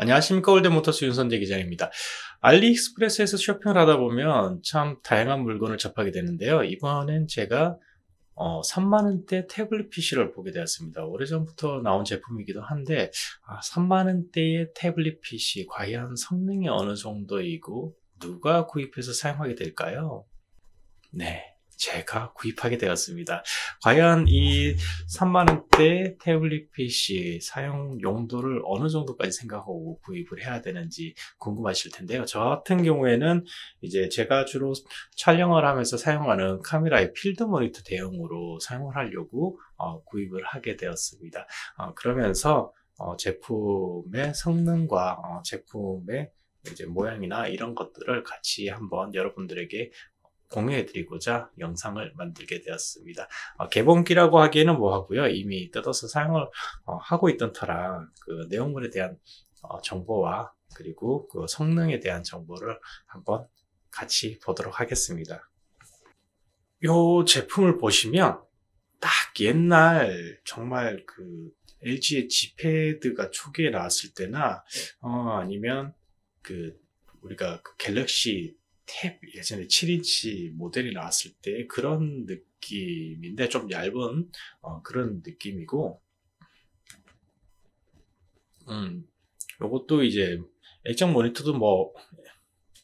안녕하십니까. 올드모터스 윤선재 기자입니다. 알리익스프레스에서 쇼핑을 하다 보면 참 다양한 물건을 접하게 되는데요. 이번엔 제가 3만원대 태블릿 PC를 보게 되었습니다. 오래전부터 나온 제품이기도 한데 3만원대의 태블릿 PC 과연 성능이 어느 정도이고 누가 구입해서 사용하게 될까요? 네, 제가 구입하게 되었습니다. 과연 이 3만원대 태블릿 PC 사용 용도를 어느 정도까지 생각하고 구입을 해야 되는지 궁금하실 텐데요. 저 같은 경우에는 이제 제가 주로 촬영을 하면서 사용하는 카메라의 필드 모니터 대용으로 사용을 하려고 구입을 하게 되었습니다. 그러면서 제품의 성능과 제품의 이제 모양이나 이런 것들을 같이 한번 여러분들에게 공유해드리고자 영상을 만들게 되었습니다. 개봉기라고 하기에는 뭐하고요. 이미 뜯어서 사용을 하고 있던 터라 그 내용물에 대한 정보와 그리고 그 성능에 대한 정보를 한번 같이 보도록 하겠습니다. 이 제품을 보시면 딱 옛날 정말 그 LG의 G패드가 초기에 나왔을 때나 아니면 그 우리가 그 갤럭시 탭 예전에 7인치 모델이 나왔을 때 그런 느낌인데 좀 얇은 그런 느낌이고 요것도 이제 액정 모니터도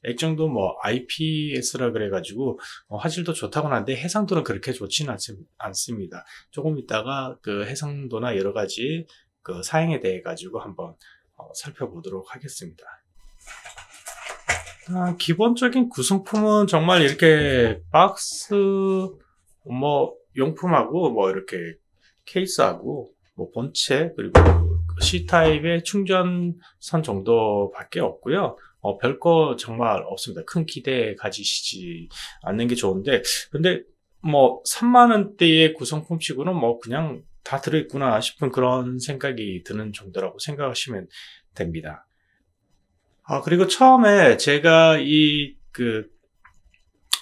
액정도 IPS라 그래가지고 화질도 좋다고는 하는데 해상도는 그렇게 좋지는 않습니다. 조금 있다가 그 해상도나 여러가지 그 사양에 대해 가지고 한번 살펴보도록 하겠습니다. 기본적인 구성품은 정말 이렇게 박스 용품하고 이렇게 케이스하고 본체 그리고 C타입의 충전선 정도밖에 없고요. 별거 정말 없습니다. 큰 기대 가지시지 않는 게 좋은데 근데 3만원대의 구성품 치고는 그냥 다 들어있구나 싶은 그런 생각이 드는 정도라고 생각하시면 됩니다. 그리고 처음에 제가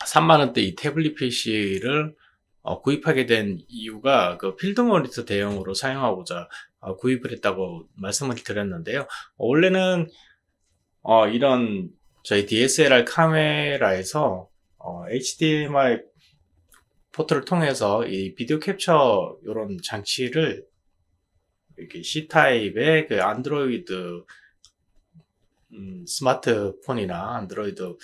3만원대 이 태블릿 PC를 구입하게 된 이유가 그 필드 모니터 대용으로 사용하고자 구입을 했다고 말씀을 드렸는데요. 원래는 이런 저희 DSLR 카메라에서 HDMI 포트를 통해서 이 비디오 캡처 이런 장치를 이렇게 C타입의 그 안드로이드 스마트폰이나 안드로이드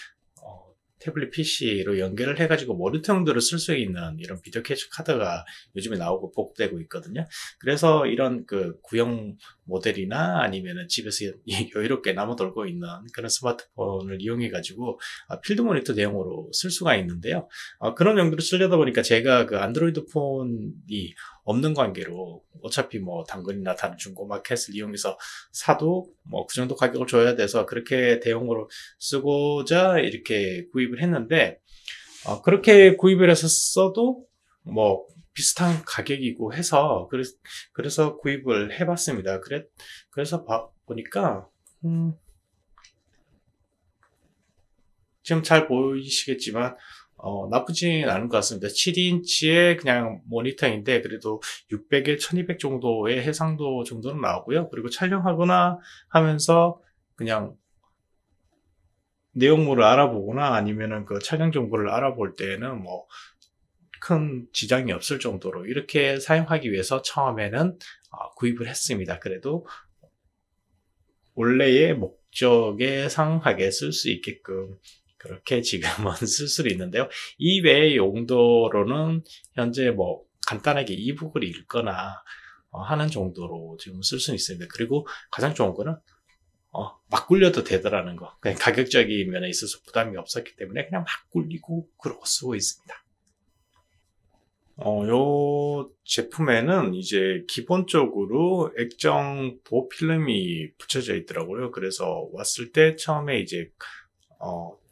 태블릿 PC로 연결을 해가지고 모니터용도로 쓸 수 있는 이런 비디오 캡처 카드가 요즘에 나오고 보급되고 있거든요. 그래서 이런 그 구형 모델이나 아니면은 집에서 여유롭게 남아돌고 있는 그런 스마트폰을 이용해가지고 필드 모니터 대용으로 쓸 수가 있는데요. 그런 용도로 쓰려다 보니까 제가 그 안드로이드 폰이 없는 관계로 어차피 당근이나 다른 중고마켓을 이용해서 사도 그 정도 가격을 줘야 돼서 그렇게 대용으로 쓰고자 이렇게 구입을 했는데 그렇게 구입을 해서 써도 비슷한 가격이고 해서 그래서 구입을 해봤습니다. 그래서 보니까 지금 잘 보이시겠지만 나쁘진 않은 것 같습니다. 7인치의 그냥 모니터인데 그래도 600에 1200 정도의 해상도 정도는 나오고요. 그리고 촬영하거나 하면서 그냥 내용물을 알아보거나 아니면은 그 촬영 정보를 알아볼 때에는 큰 지장이 없을 정도로 이렇게 사용하기 위해서 처음에는 구입을 했습니다. 그래도 원래의 목적에 상하게 쓸 수 있게끔 그렇게 지금은 쓸 수도 있는데요. 이 외의 용도로는 현재 간단하게 이북을 읽거나 하는 정도로 지금 쓸 수는 있습니다. 그리고 가장 좋은 거는 막 굴려도 되더라는 거. 그냥 가격적인 면에 있어서 부담이 없었기 때문에 그냥 막 굴리고 그러고 쓰고 있습니다. 요 제품에는 이제 기본적으로 액정 보호 필름이 붙여져 있더라고요. 그래서 왔을 때 처음에 이제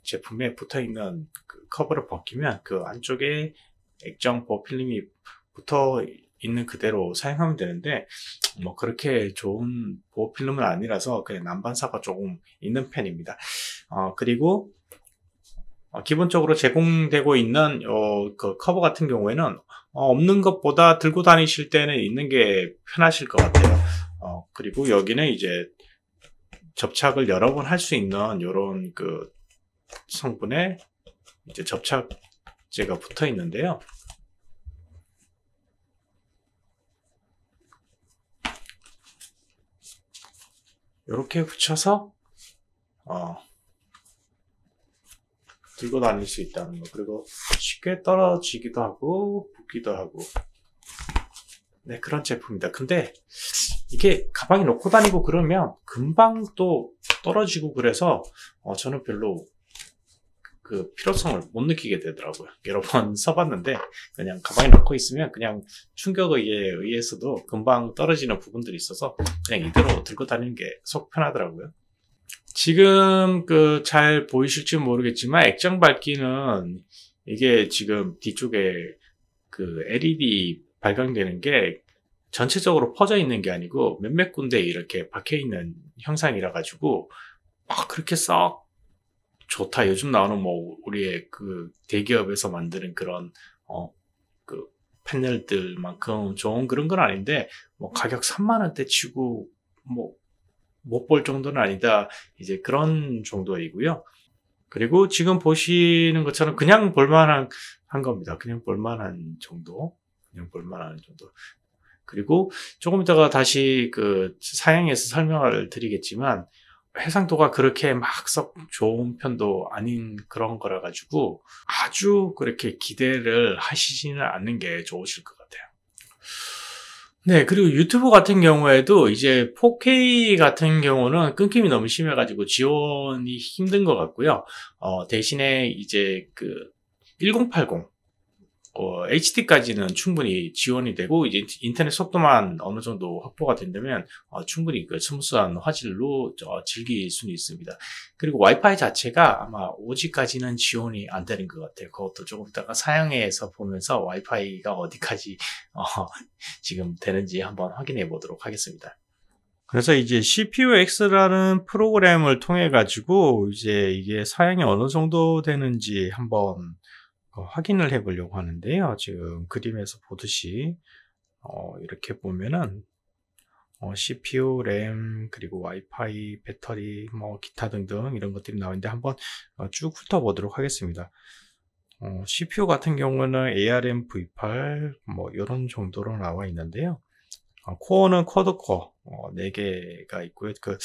제품에 붙어있는 그 커버를 벗기면 그 안쪽에 액정 보호 필름이 붙어 있는 그대로 사용하면 되는데 그렇게 좋은 보호 필름은 아니라서 그냥 난반사가 조금 있는 편입니다. 그리고 기본적으로 제공되고 있는 그 커버 같은 경우에는 없는 것보다 들고 다니실 때는 있는 게 편하실 것 같아요. 그리고 여기는 이제 접착을 여러 번 할 수 있는 요런 그 성분의 이제 접착제가 붙어 있는데요. 이렇게 붙여서 들고 다닐 수 있다는 거. 그리고 쉽게 떨어지기도 하고 붙기도 하고, 네, 그런 제품입니다. 근데 이게 가방에 넣고 다니고 그러면 금방 또 떨어지고 그래서 저는 별로 그 필요성을 못 느끼게 되더라고요. 여러 번 써봤는데 그냥 가방에 넣고 있으면 그냥 충격에 의해서도 금방 떨어지는 부분들이 있어서 그냥 이대로 들고 다니는 게 속 편하더라고요. 지금 그 잘 보이실지 모르겠지만 액정 밝기는 이게 지금 뒤쪽에 그 LED 발광되는 게 전체적으로 퍼져 있는 게 아니고 몇몇 군데 이렇게 박혀 있는 형상이라 가지고 그렇게 썩 좋다. 요즘 나오는 뭐 우리의 그 대기업에서 만드는 그런 그 패널들만큼 좋은 그런 건 아닌데 뭐 가격 3만 원대 치고 뭐 못 볼 정도는 아니다. 이제 그런 정도이고요. 그리고 지금 보시는 것처럼 그냥 볼만한 겁니다. 그냥 볼만한 정도. 그냥 볼만한 정도. 그리고 조금 이따가 다시 그 사양에서 설명을 드리겠지만 해상도가 그렇게 막 썩 좋은 편도 아닌 그런 거라 가지고 아주 그렇게 기대를 하시지는 않는 게 좋으실 것 같아요. 네, 그리고 유튜브 같은 경우에도 이제 4K 같은 경우는 끊김이 너무 심해가지고 지원이 힘든 것 같고요. 대신에 이제 그 1080, HD까지는 충분히 지원이 되고, 이제 인터넷 속도만 어느 정도 확보가 된다면, 충분히 그 스무스한 화질로 즐길 수는 있습니다. 그리고 와이파이 자체가 아마 5G까지는 지원이 안 되는 것 같아요. 그것도 조금 이따가 사양에서 보면서 와이파이가 어디까지, 지금 되는지 한번 확인해 보도록 하겠습니다. 그래서 이제 CPUX라는 프로그램을 통해 가지고 이제 이게 사양이 어느 정도 되는지 한번 확인을 해 보려고 하는데요. 지금 그림에서 보듯이 이렇게 보면은 CPU, 램, 그리고 와이파이, 배터리, 뭐 기타 등등 이런 것들이 나오는데 한번 쭉 훑어보도록 하겠습니다. CPU 같은 경우는 ARM V8 뭐 이런 정도로 나와 있는데요. 코어는 쿼드코어 4개가 있고요. 그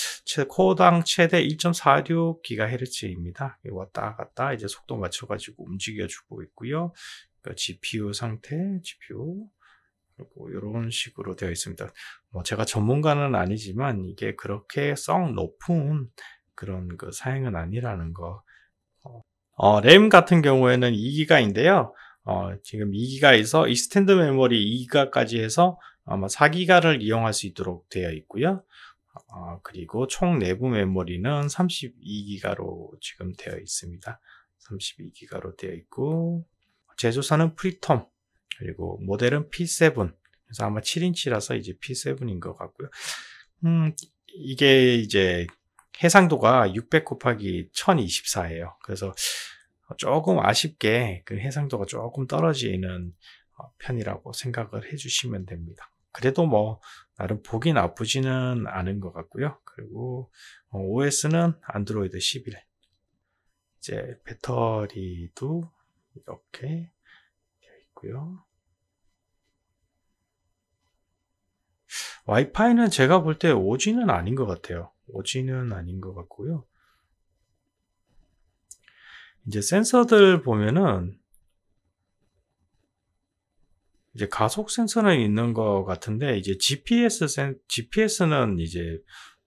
코어당 최대 1.46GHz입니다. 왔다 갔다 이제 속도 맞춰가지고 움직여주고 있고요. 그 GPU 상태, GPU 그리고 이런 식으로 되어 있습니다. 뭐 제가 전문가는 아니지만 이게 그렇게 썩 높은 그런 그 사양은 아니라는 거. 램 같은 경우에는 2기가인데요. 지금 2기가에서 익스텐드 메모리 2기가까지 해서 아마 4기가를 이용할 수 있도록 되어 있고요. 그리고 총 내부 메모리는 32기가로 지금 되어 있습니다. 32기가로 되어 있고, 제조사는 프리텀, 그리고 모델은 P7. 그래서 아마 7인치라서 이제 P7인 것 같고요. 이게 이제 해상도가 600 곱하기 1024예요. 그래서 조금 아쉽게 그 해상도가 조금 떨어지는 편이라고 생각을 해주시면 됩니다. 그래도 뭐 나름 보기 나쁘지는 않은 것 같고요. 그리고 OS는 안드로이드 11. 이제 배터리도 이렇게 되어 있고요. 와이파이는 제가 볼 때 5G는 아닌 것 같아요. 5G는 아닌 것 같고요. 이제 센서들 보면은 이제 가속 센서는 있는 것 같은데 이제 GPS는 이제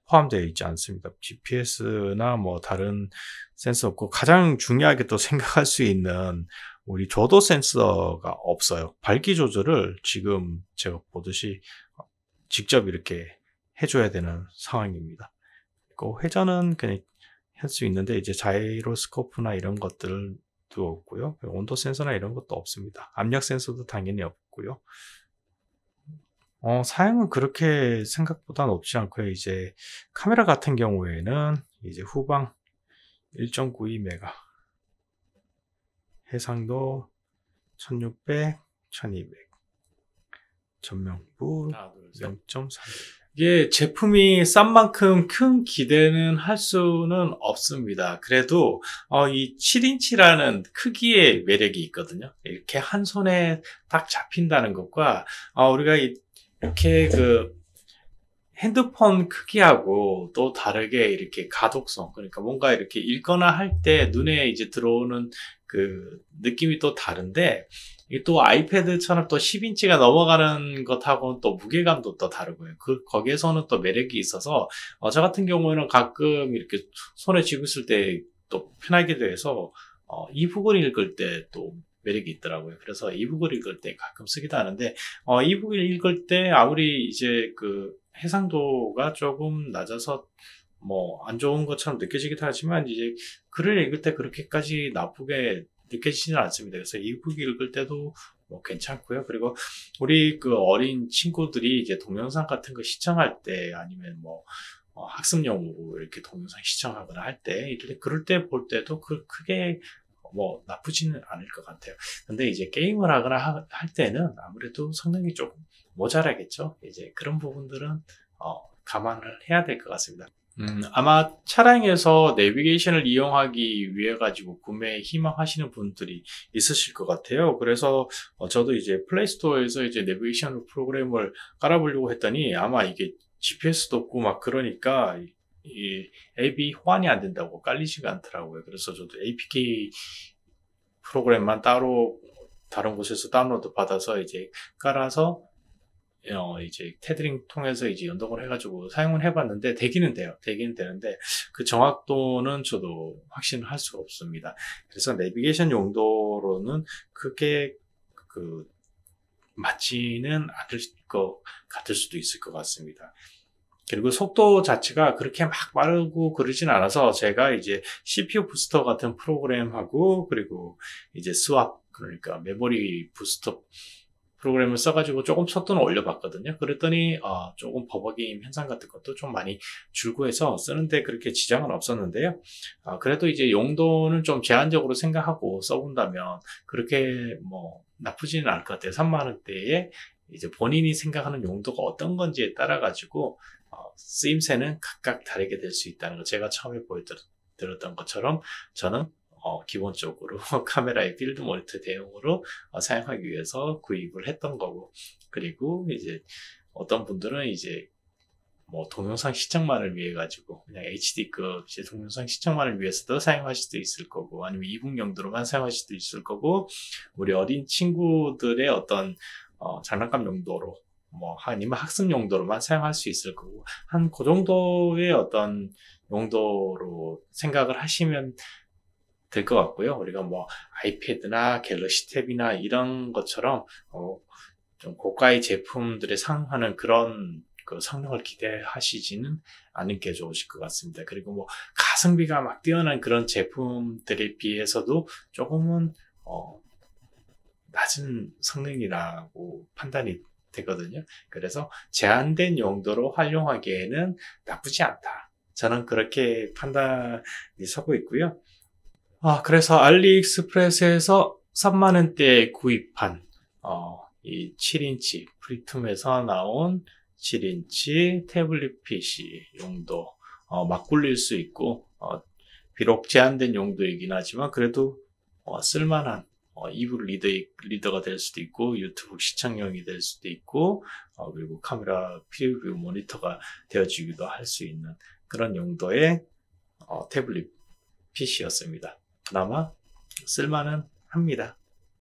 포함되어 있지 않습니다. GPS나 뭐 다른 센서 없고 가장 중요하게 또 생각할 수 있는 우리 조도 센서가 없어요. 밝기 조절을 지금 제가 보듯이 직접 이렇게 해줘야 되는 상황입니다. 그리고 회전은 그냥 할 수 있는데 이제 자이로스코프나 이런 것들도 없고요. 온도 센서나 이런 것도 없습니다. 압력 센서도 당연히 없고요. 사양은 그렇게 생각보다 높지 않고요. 이제 카메라 같은 경우에는 이제 후방 1.92메가, 해상도 1600, 1200, 전면부 0.3mm. 이게 제품이 싼 만큼 큰 기대는 할 수는 없습니다. 그래도 이 7인치라는 크기의 매력이 있거든요. 이렇게 한 손에 딱 잡힌다는 것과 우리가 이렇게 그 핸드폰 크기하고 또 다르게 이렇게 가독성, 그러니까 뭔가 이렇게 읽거나 할 때 눈에 이제 들어오는 그 느낌이 또 다른데, 이게 또 아이패드처럼 또 10인치가 넘어가는 것하고는 또 무게감도 또 다르고요. 거기에서는 또 매력이 있어서, 저 같은 경우에는 가끔 이렇게 손에 쥐고 있을 때 또 편하게 돼서, 이북을 읽을 때 또 매력이 있더라고요. 그래서 이북을 읽을 때 가끔 쓰기도 하는데, 이북을 읽을 때 아무리 이제 그 해상도가 조금 낮아서 뭐 안 좋은 것처럼 느껴지기도 하지만, 이제 글을 읽을 때 그렇게까지 나쁘게 느껴지지는 않습니다. 그래서 이북 읽을 때도 뭐 괜찮고요. 그리고 우리 그 어린 친구들이 이제 동영상 같은 거 시청할 때, 아니면 뭐 학습용으로 이렇게 동영상 시청하거나 할 때, 이렇게 그럴 때 볼 때도 크게 뭐 나쁘지는 않을 것 같아요. 근데 이제 게임을 하거나 할 때는 아무래도 성능이 조금 모자라겠죠. 이제 그런 부분들은 감안을 해야 될 것 같습니다. 아마 차량에서 내비게이션을 이용하기 위해 가지고 구매 희망하시는 분들이 있으실 것 같아요. 그래서 저도 이제 플레이스토어에서 이제 내비게이션 프로그램을 깔아보려고 했더니, 아마 이게 GPS도 없고 막 그러니까 이 앱이 호환이 안 된다고 깔리지가 않더라고요. 그래서 저도 APK 프로그램만 따로 다른 곳에서 다운로드 받아서 이제 깔아서 이제 테드링 통해서 이제 연동을 해가지고 사용을 해봤는데, 되기는 돼요. 되기는 되는데 그 정확도는 저도 확신을 할 수가 없습니다. 그래서 내비게이션 용도로는 그게 그 맞지는 않을 것 같을 수도 있을 것 같습니다. 그리고 속도 자체가 그렇게 막 빠르고 그러진 않아서, 제가 이제 CPU 부스터 같은 프로그램하고, 그리고 이제 스왑, 그러니까 메모리 부스터 프로그램을 써가지고 조금 속도는 올려봤거든요. 그랬더니 조금 버벅임 현상 같은 것도 좀 많이 줄고 해서 쓰는데 그렇게 지장은 없었는데요. 그래도 이제 용도는 좀 제한적으로 생각하고 써본다면 그렇게 뭐 나쁘지는 않을 것 같아요. 3만 원대에 이제 본인이 생각하는 용도가 어떤 건지에 따라 가지고 쓰임새는 각각 다르게 될 수 있다는 거, 제가 처음에 보여드렸던 것처럼 저는 기본적으로 카메라의 필드 모니터 대용으로 사용하기 위해서 구입을 했던 거고, 그리고 이제 어떤 분들은 이제 뭐 동영상 시청만을 위해 가지고 그냥 HD급 이제 동영상 시청만을 위해서도 사용하실 수도 있을 거고, 아니면 이북 용도로만 사용하실 수도 있을 거고, 우리 어린 친구들의 어떤 장난감 용도로, 뭐 아니면 학습 용도로만 사용할 수 있을 거고, 한 그 정도의 어떤 용도로 생각을 하시면 될 것 같고요. 우리가 뭐 아이패드나 갤럭시 탭이나 이런 것처럼 좀 고가의 제품들에 상응하는 그런 그 성능을 기대하시지는 않는 게 좋으실 것 같습니다. 그리고 뭐 가성비가 막 뛰어난 그런 제품들에 비해서도 조금은 낮은 성능이라고 판단이 되거든요. 그래서 제한된 용도로 활용하기에는 나쁘지 않다, 저는 그렇게 판단이 서고 있고요. 그래서 알리익스프레스에서 3만원대에 구입한 이 7인치 프리툼에서 나온 7인치 태블릿 PC 용도, 막 굴릴 수 있고, 비록 제한된 용도이긴 하지만 그래도 쓸만한 이북 리더가 될 수도 있고, 유튜브 시청용이 될 수도 있고, 그리고 카메라 프리뷰 모니터가 되어주기도 할 수 있는 그런 용도의 태블릿 PC였습니다. 그나마 쓸만은 합니다.